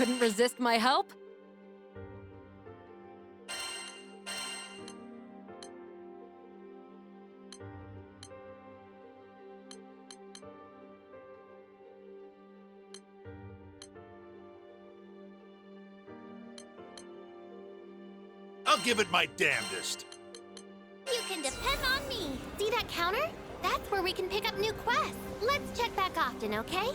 couldn't resist my help? I'll give it my damnedest. You can depend on me. See that counter? That's where we can pick up new quests. Let's check back often, okay?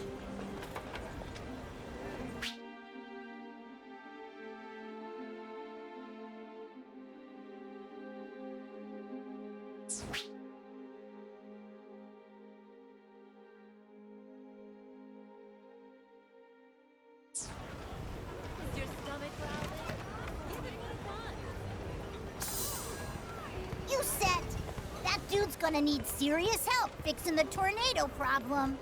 You set! That dude's gonna need serious help fixing the tornado problem.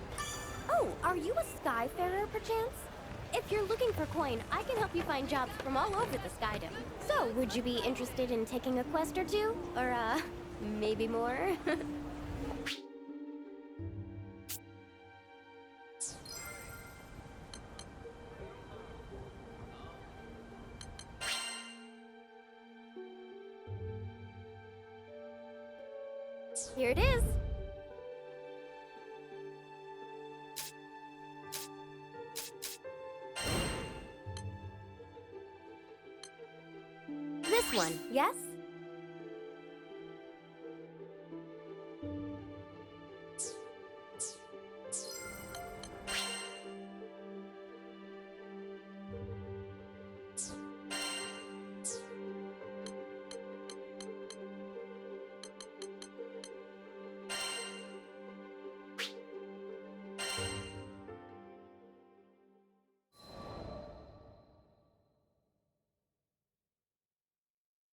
Oh, are you a Skyfarer, perchance? If you're looking for coin, I can help you find jobs from all over the Skydom. So, would you be interested in taking a quest or two? Or, maybe more? Here it is. This one, yes?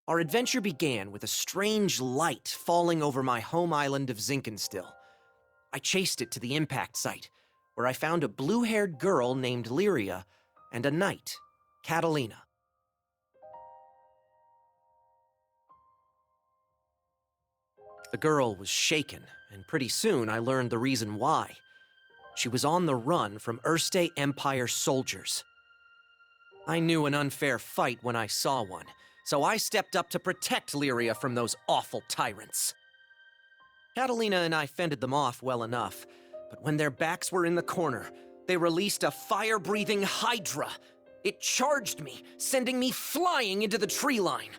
Our adventure began with a strange light falling over my home island of Zinkenstill. I chased it to the impact site, where I found a blue-haired girl named Lyria and a knight, Catalina. The girl was shaken, and pretty soon I learned the reason why. She was on the run from Erste Empire soldiers. I knew an unfair fight when I saw one, so I stepped up to protect Lyria from those awful tyrants. Catalina and I fended them off well enough, but when their backs were in the corner, they released a fire-breathing hydra. It charged me, sending me flying into the tree line.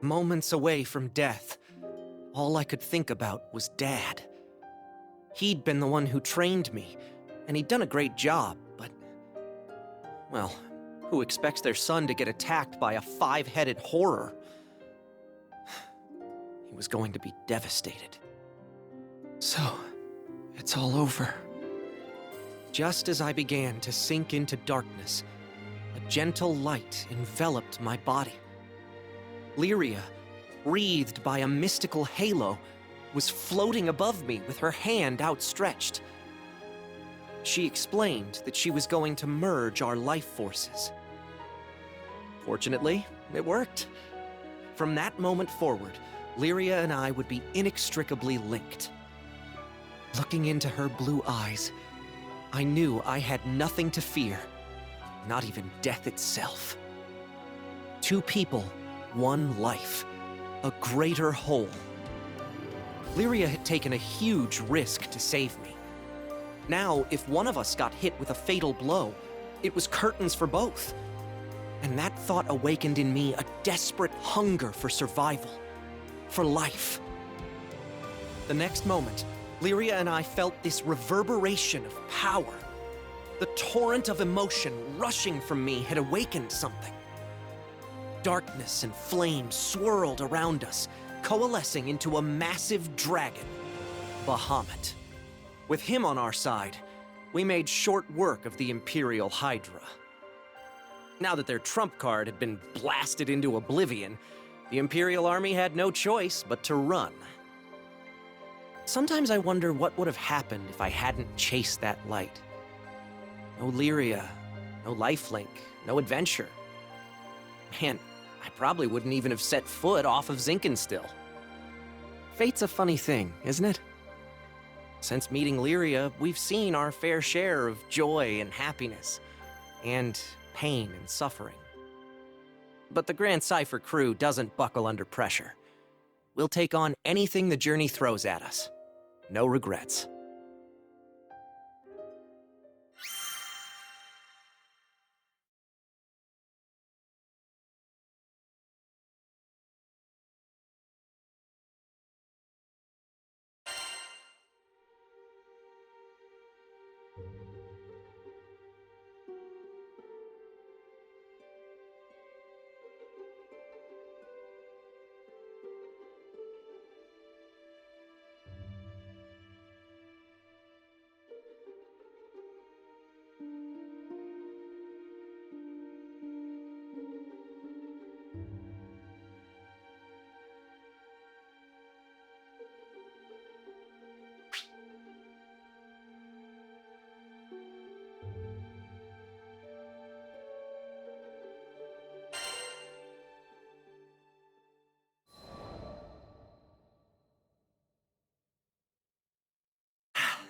Moments away from death, all I could think about was Dad. He'd been the one who trained me, and he'd done a great job, but, well, who expects their son to get attacked by a five-headed horror? He was going to be devastated. So, it's all over. Just as I began to sink into darkness, a gentle light enveloped my body. Lyria, wreathed by a mystical halo, was floating above me with her hand outstretched. She explained that she was going to merge our life forces. Fortunately, it worked. From that moment forward, Lyria and I would be inextricably linked. Looking into her blue eyes, I knew I had nothing to fear, not even death itself. Two people, one life, a greater whole. Lyria had taken a huge risk to save me. Now, if one of us got hit with a fatal blow, it was curtains for both. And that thought awakened in me a desperate hunger for survival, for life. The next moment, Lyria and I felt this reverberation of power. The torrent of emotion rushing from me had awakened something. Darkness and flame swirled around us, coalescing into a massive dragon, Bahamut. With him on our side, we made short work of the Imperial Hydra. Now that their trump card had been blasted into oblivion, the Imperial Army had no choice but to run. Sometimes I wonder what would have happened if I hadn't chased that light. No Lyria, no lifelink, no adventure. Man, I probably wouldn't even have set foot off of Zinkenstill. Fate's a funny thing, isn't it? Since meeting Lyria, we've seen our fair share of joy and happiness. and pain and suffering. But the Grand Cipher crew doesn't buckle under pressure. We'll take on anything the journey throws at us. No regrets.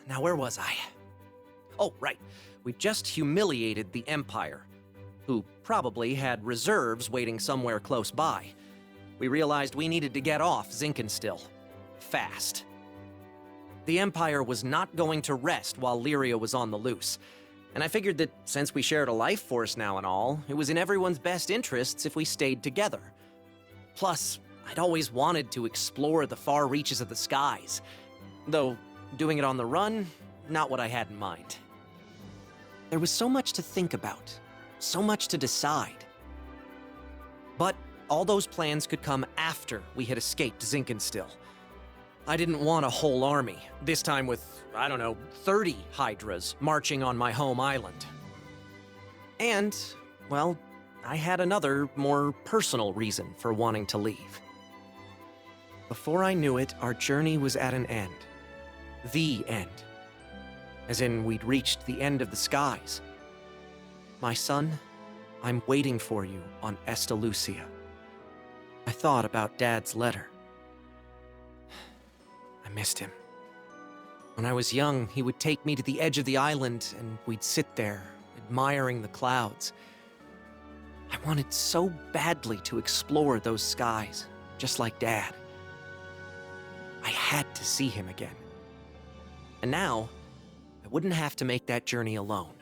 Now, where was I? Oh, right. We just humiliated the Empire, who probably had reserves waiting somewhere close by. We realized we needed to get off Zinkenstill. Fast. The Empire was not going to rest while Lyria was on the loose, and I figured that since we shared a life force now and all, it was in everyone's best interests if we stayed together. Plus, I'd always wanted to explore the far reaches of the skies, though doing it on the run, not what I had in mind. There was so much to think about, so much to decide. But all those plans could come after we had escaped Zinkenstill. I didn't want a whole army, this time with, 30 Hydras marching on my home island. And, well, I had another, more personal reason for wanting to leave. Before I knew it, our journey was at an end. The end. As in, we'd reached the end of the skies. My son, I'm waiting for you on Estalucia. I thought about Dad's letter. I missed him. When I was young, he would take me to the edge of the island, and we'd sit there, admiring the clouds. I wanted so badly to explore those skies, just like Dad. I had to see him again. And now, I wouldn't have to make that journey alone.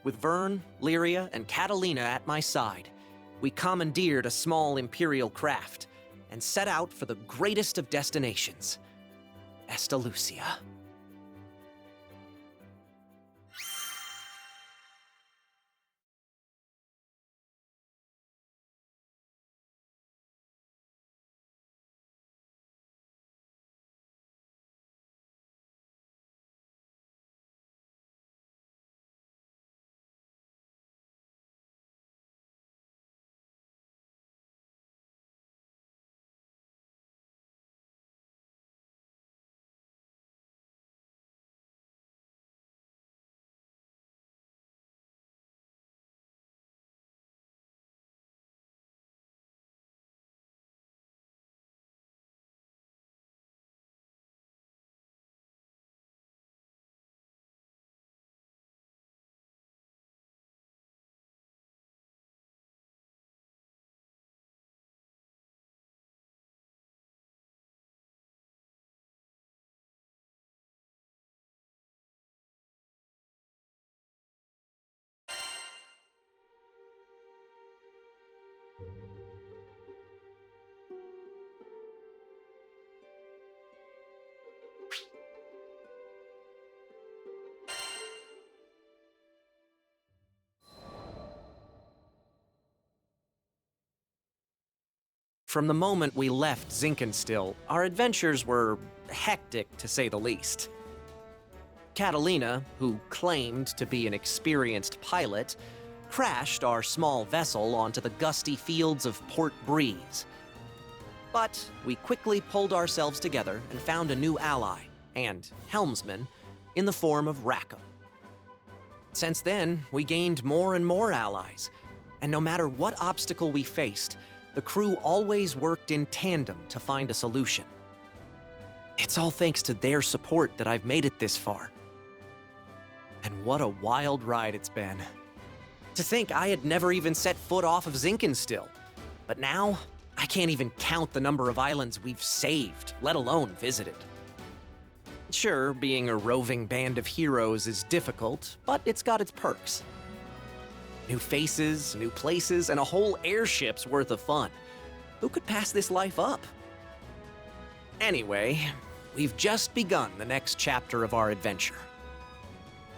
With Vern, Lyria, and Catalina at my side, we commandeered a small Imperial craft and set out for the greatest of destinations, Estalucia. From the moment we left Zinkenstill, our adventures were hectic, to say the least. Catalina, who claimed to be an experienced pilot, crashed our small vessel onto the gusty fields of Port Breeze. But we quickly pulled ourselves together and found a new ally, and helmsman, in the form of Rackham. Since then, we gained more and more allies, and no matter what obstacle we faced, the crew always worked in tandem to find a solution. It's all thanks to their support that I've made it this far. And what a wild ride it's been. To think I had never even set foot off of Zinkenstill. But now, I can't even count the number of islands we've saved, let alone visited. Sure, being a roving band of heroes is difficult, but it's got its perks. New faces, new places, and a whole airship's worth of fun. Who could pass this life up? Anyway, we've just begun the next chapter of our adventure.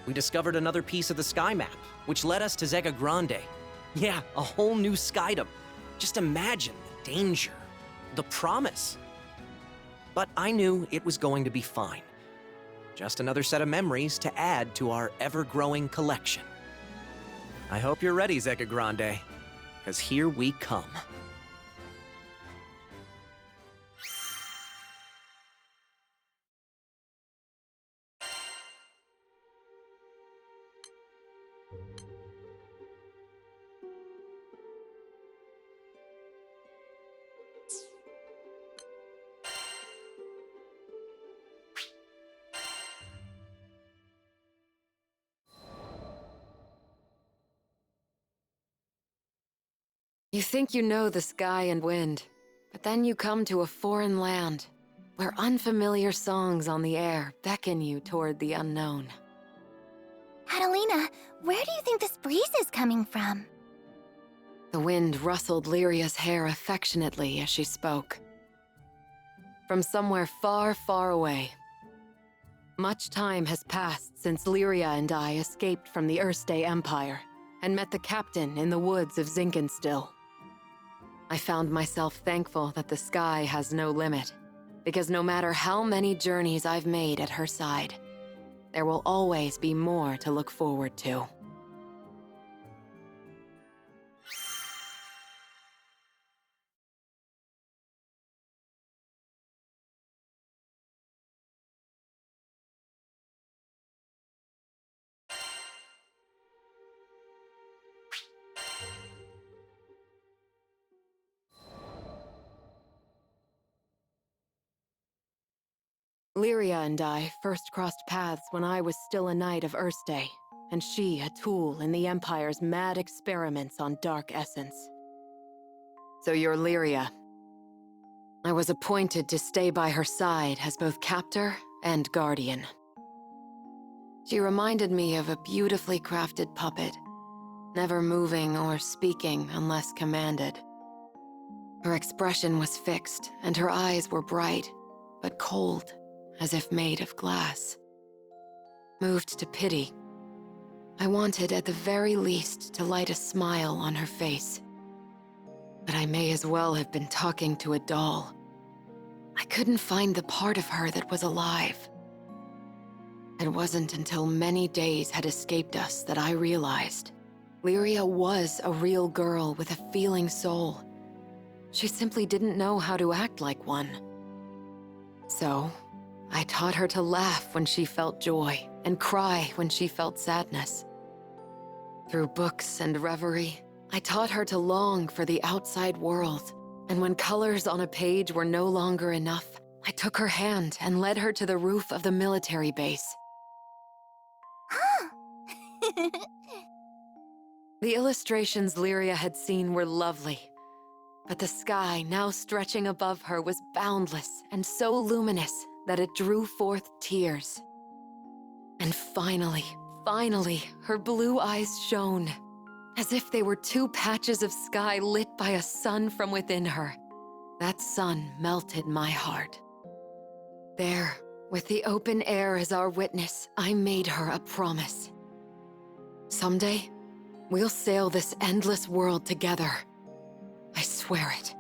We discovered another piece of the sky map, which led us to Zega Grande. Yeah, a whole new skydom. Just imagine the danger, the promise. But I knew it was going to be fine. Just another set of memories to add to our ever-growing collection. I hope you're ready, Zega Grande, because here we come. You think you know the sky and wind, but then you come to a foreign land, where unfamiliar songs on the air beckon you toward the unknown. Catalina, where do you think this breeze is coming from? The wind rustled Lyria's hair affectionately as she spoke. From somewhere far, far away. Much time has passed since Lyria and I escaped from the Erste Empire and met the captain in the woods of Zinkenstill. I found myself thankful that the sky has no limit, because no matter how many journeys I've made at her side, there will always be more to look forward to. Lyria and I first crossed paths when I was still a knight of Erste, and she a tool in the Empire's mad experiments on dark essence. So you're Lyria. I was appointed to stay by her side as both captor and guardian. She reminded me of a beautifully crafted puppet, never moving or speaking unless commanded. Her expression was fixed, and her eyes were bright, but cold, as if made of glass. Moved to pity, I wanted at the very least to light a smile on her face. But I may as well have been talking to a doll. I couldn't find the part of her that was alive. It wasn't until many days had escaped us that I realized Lyria was a real girl with a feeling soul. She simply didn't know how to act like one. So, I taught her to laugh when she felt joy and cry when she felt sadness. Through books and reverie, I taught her to long for the outside world, and when colors on a page were no longer enough, I took her hand and led her to the roof of the military base. The illustrations Lyria had seen were lovely, but the sky now stretching above her was boundless and so luminous that it drew forth tears. And finally, her blue eyes shone, as if they were two patches of sky lit by a sun from within her. That sun melted my heart. There, with the open air as our witness, I made her a promise. Someday, we'll sail this endless world together. I swear it.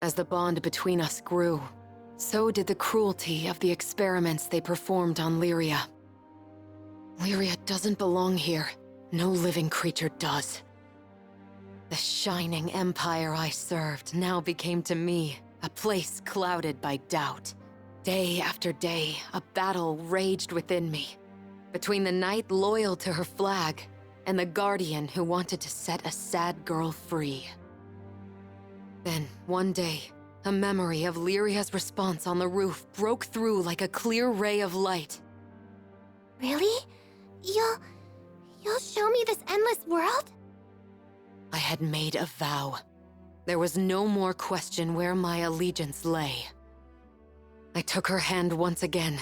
As the bond between us grew, so did the cruelty of the experiments they performed on Lyria. Lyria doesn't belong here. No living creature does. The shining empire I served now became to me a place clouded by doubt. Day after day, a battle raged within me, between the knight loyal to her flag and the guardian who wanted to set a sad girl free. Then, one day, a memory of Lyria's response on the roof broke through like a clear ray of light. Really? You'll show me this endless world? I had made a vow. There was no more question where my allegiance lay. I took her hand once again,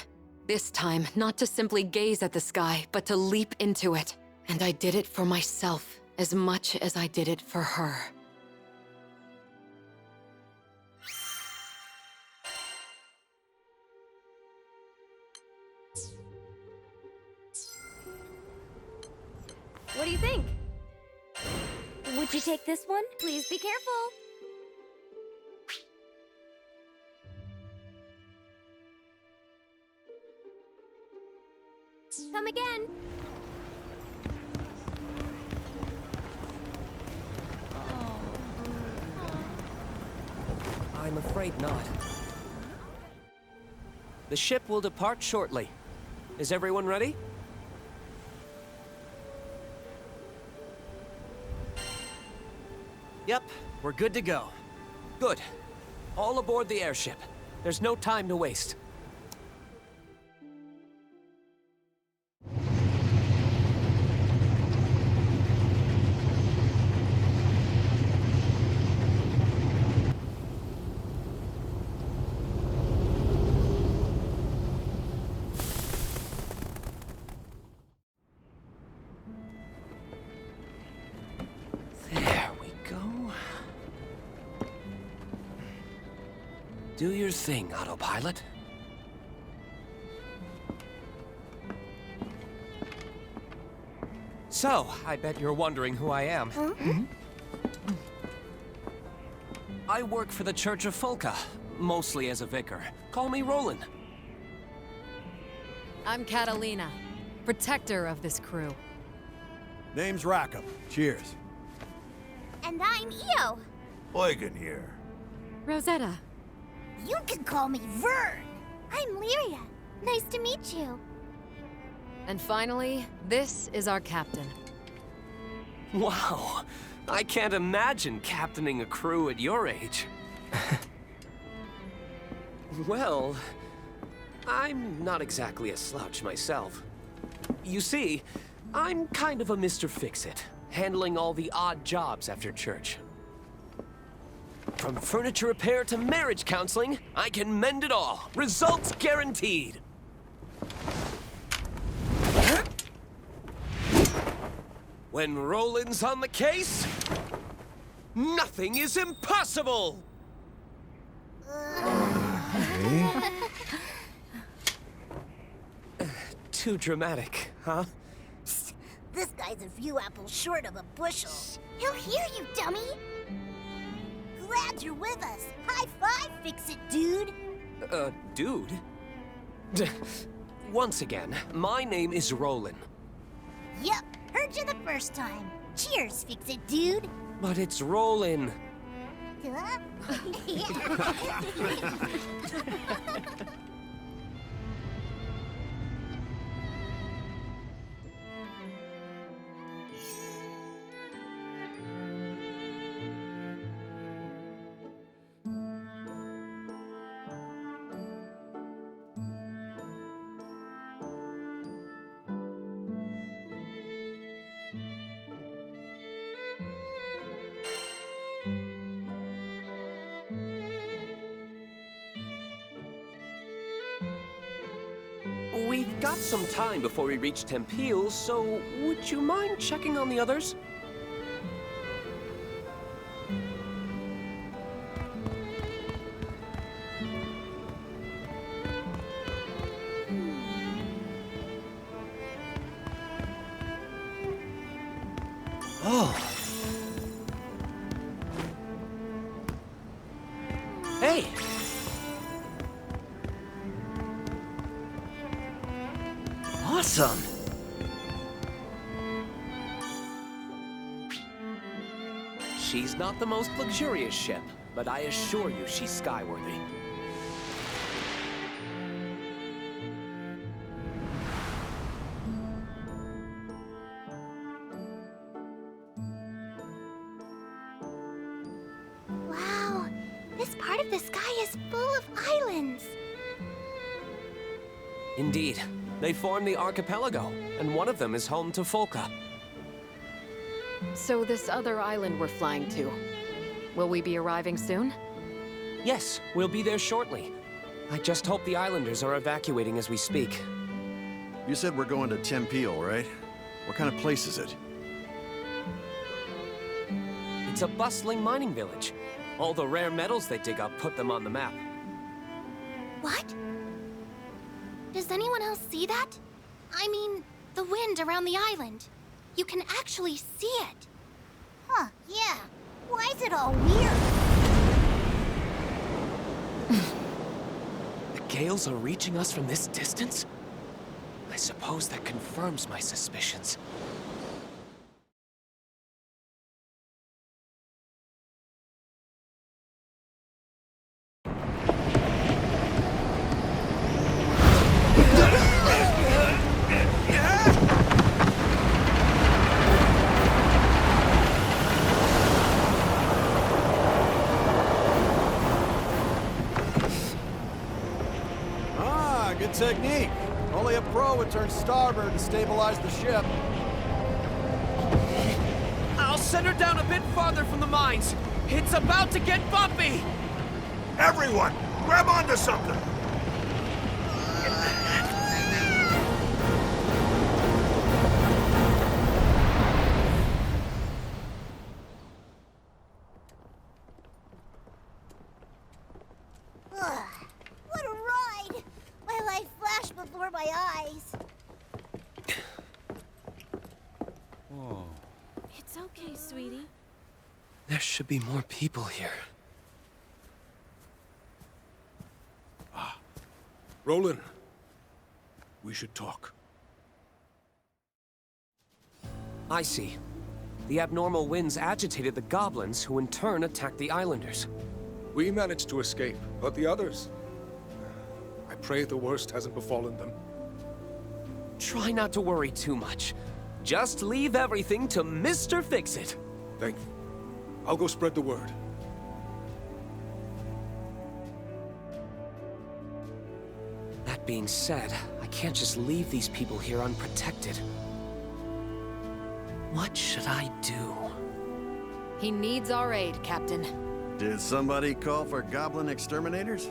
this time not to simply gaze at the sky, but to leap into it. And I did it for myself as much as I did it for her. What do you think? Would you take this one? Please be careful. Come again. I'm afraid not. The ship will depart shortly. Is everyone ready? Yep, we're good to go. Good. All aboard the airship. There's no time to waste. There we go. Do your thing, autopilot. So, I bet you're wondering who I am. I work for the Church of Folka, mostly as a vicar. Call me Roland. I'm Catalina, protector of this crew. Name's Rackham. Cheers. And I'm Io. Eugen here. Rosetta. You can call me Vern. I'm Lyria. Nice to meet you. And finally, this is our captain. Wow, I can't imagine captaining a crew at your age. Well, I'm not exactly a slouch myself. You see, I'm kind of a Mr. Fix-It, handling all the odd jobs after church. From furniture repair to marriage counseling, I can mend it all. Results guaranteed. When Roland's on the case, nothing is impossible! Too dramatic, huh? This guy's a few apples short of a bushel. He'll hear you, dummy. Glad you're with us. High five, Fix-It, dude. Dude? Once again, my name is Roland. Yep, heard you the first time. Cheers, Fix-It, dude. But it's Roland. Huh? We've got some time before we reach Tempele, so would you mind checking on the others? Oh. Hey! Awesome! She's not the most luxurious ship, but I assure you she's skyworthy. Wow, this part of the sky is full of islands. Indeed. They form the archipelago, and one of them is home to Folka. So this other island we're flying to, will we be arriving soon? Yes, we'll be there shortly. I just hope the islanders are evacuating as we speak. You said we're going to Tempeel, right? What kind of place is it? It's a bustling mining village. All the rare metals they dig up put them on the map. What? Does anyone else see that? I mean, the wind around the island. You can actually see it. Huh, yeah. Why is it all weird? The gales are reaching us from this distance? I suppose that confirms my suspicions. Good technique. Only a pro would turn starboard to stabilize the ship. I'll send her down a bit farther from the mines. It's about to get bumpy! Everyone, grab onto something! Ugh, what a ride! My life flashed before my eyes. It's okay, sweetie. There should be more people here. Roland, we should talk. I see. The abnormal winds agitated the goblins, who in turn attacked the islanders. We managed to escape, but the others... I pray the worst hasn't befallen them. Try not to worry too much. Just leave everything to Mr. Fix-It. Thank you. I'll go spread the word. That being said, I can't just leave these people here unprotected. What should I do? He needs our aid, Captain. Did somebody call for goblin exterminators?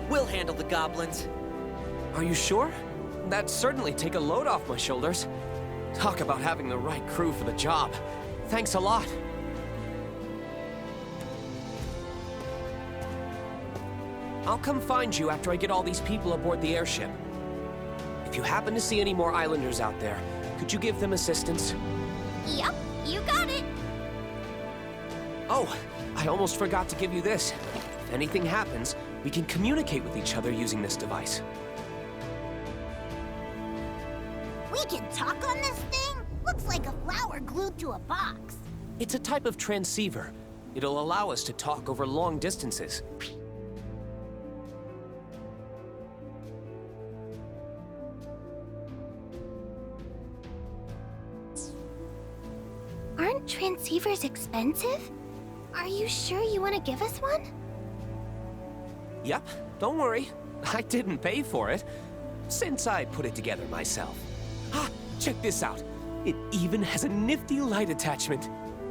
We'll handle the goblins. Are you sure? That'd certainly take a load off my shoulders. Talk about having the right crew for the job. Thanks a lot. I'll come find you after I get all these people aboard the airship. If you happen to see any more islanders out there, could you give them assistance? Yep, you got it. Oh, I almost forgot to give you this. If anything happens, we can communicate with each other using this device. We can talk on this thing? Looks like a flower glued to a box. It's a type of transceiver. It'll allow us to talk over long distances. transceiver's expensive? Are you sure you want to give us one? Yep, don't worry. I didn't pay for it, since I put it together myself. Ah, check this out. It even has a nifty light attachment.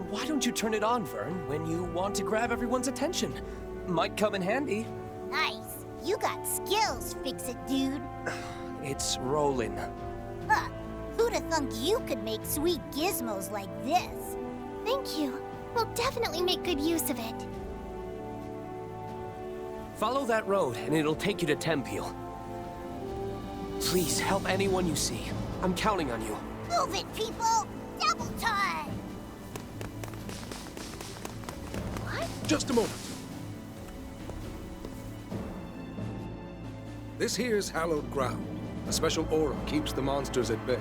Why don't you turn it on, Vern, when you want to grab everyone's attention? Might come in handy. Nice. You got skills, Fix-It dude. It's rolling. Huh. Who'da thunk you could make sweet gizmos like this? Thank you. We'll definitely make good use of it. Follow that road, and it'll take you to Tempeal. Please help anyone you see. I'm counting on you. Move it, people! Double time! Just a moment. This here's hallowed ground. A special aura keeps the monsters at bay.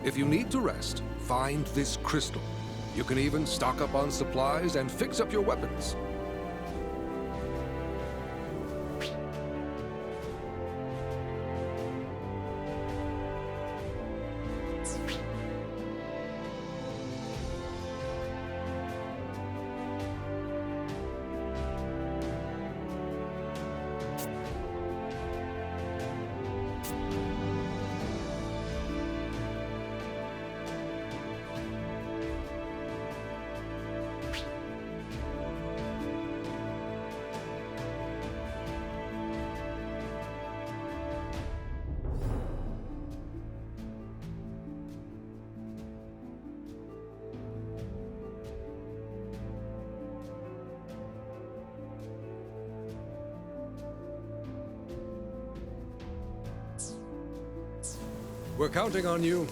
If you need to rest, find this crystal. You can even stock up on supplies and fix up your weapons. We're counting on you.